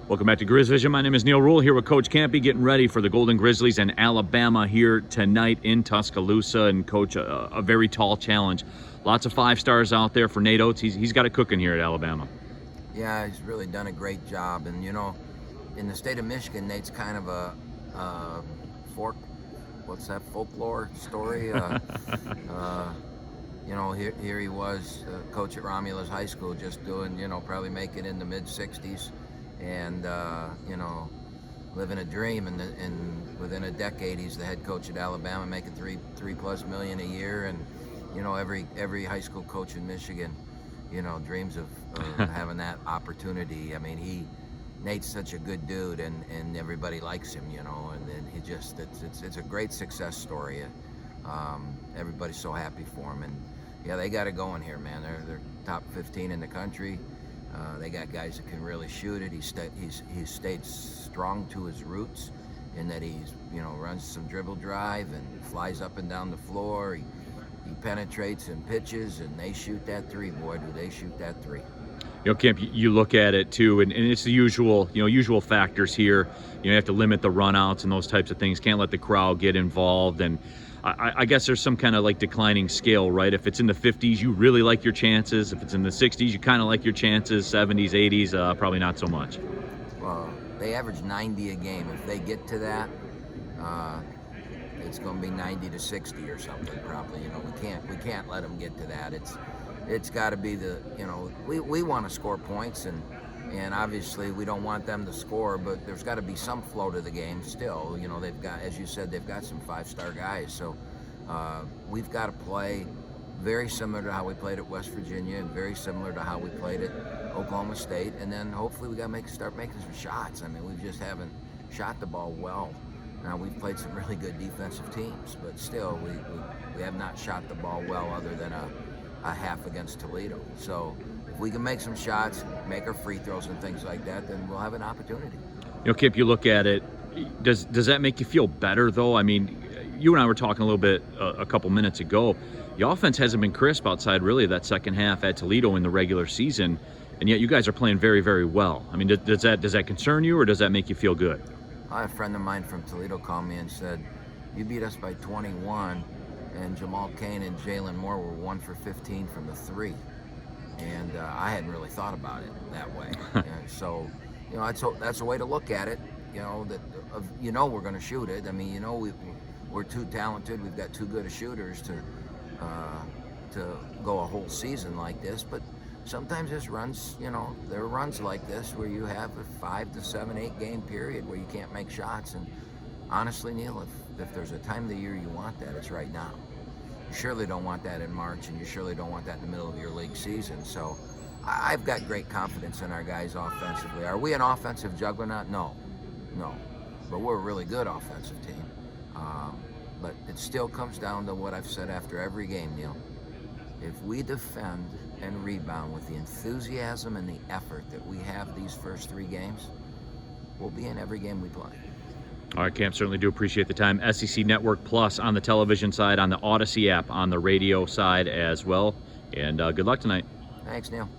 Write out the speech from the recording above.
Welcome back to Grizz Vision. My name is Neil Rule here with Coach Kampe, getting ready for the Golden Grizzlies and Alabama here tonight in Tuscaloosa. And Coach, a very tall challenge. Lots of 5 stars out there for Nate Oates. He's got it cooking here at Alabama. Yeah, he's really done a great job. And, you know, in the state of Michigan, Nate's kind of a folklore story? You know, here he was, coach at Romulus High School, just doing, you know, probably making in the mid-60s. And, you know, living a dream, and within a decade he's the head coach at Alabama, making $3+ million a year. And, you know, every high school coach in Michigan, you know, dreams of having that opportunity. I mean, Nate's such a good dude, and everybody likes him, you know, and he just, it's a great success story. Everybody's so happy for him, and yeah, they got it going here, man. They're top 15 in the country. They got guys that can really shoot it. He's stayed strong to his roots in that he's, you know, runs some dribble drive and flies up and down the floor. He penetrates and pitches, and they shoot that three. Boy, do they shoot that three. You know, Kemp, you look at it too, and it's the usual factors here. You have to limit the runouts and those types of things. Can't let the crowd get involved, and I guess there's some kind of like declining scale, right? If it's in the 50s, you really like your chances. If it's in the 60s, you kind of like your chances. 70s, 80s, probably not so much. Well, they average 90 a game. If they get to that, it's going to be 90 to 60 or something, probably. You know, we can't let them get to that. It's got to be the, you know, we want to score points, and obviously we don't want them to score, but there's got to be some flow to the game still. You know, they've got, as you said, they've got some 5-star guys, so we've got to play very similar to how we played at West Virginia and very similar to how we played at Oklahoma State, and then hopefully we got to start making some shots. I mean, we just haven't shot the ball well. Now, we've played some really good defensive teams, but still we have not shot the ball well other than a half against Toledo. So if we can make some shots, make our free throws and things like that, then we'll have an opportunity. You know, Kip, you look at it, does that make you feel better, though? I mean, you and I were talking a little bit a couple minutes ago. The offense hasn't been crisp outside really of that second half at Toledo in the regular season, and yet you guys are playing very, very well. I mean, does that concern you, or does that make you feel good? I had a friend of mine from Toledo called me and said, "You beat us by 21, and Jamal Cain and Jalen Moore were 1 for 15 from the 3. And I hadn't really thought about it that way. And so, you know, that's a way to look at it. You know, we're going to shoot it. I mean, you know, we're too talented. We've got too good of shooters to go a whole season like this. But sometimes this runs, you know, there are runs like this where you have a 5 to 7, 8 game period where you can't make shots. And honestly, Neil, if there's a time of the year you want that, it's right now. You surely don't want that in March, and you surely don't want that in the middle of your league season. So I've got great confidence in our guys offensively. Are we an offensive juggernaut? No. But we're a really good offensive team. But it still comes down to what I've said after every game, Neil. If we defend and rebound with the enthusiasm and the effort that we have these first 3 games, we'll be in every game we play. All right, Cam, certainly do appreciate the time. SEC Network Plus on the television side, on the Odyssey app, on the radio side as well. And good luck tonight. Thanks, Neil.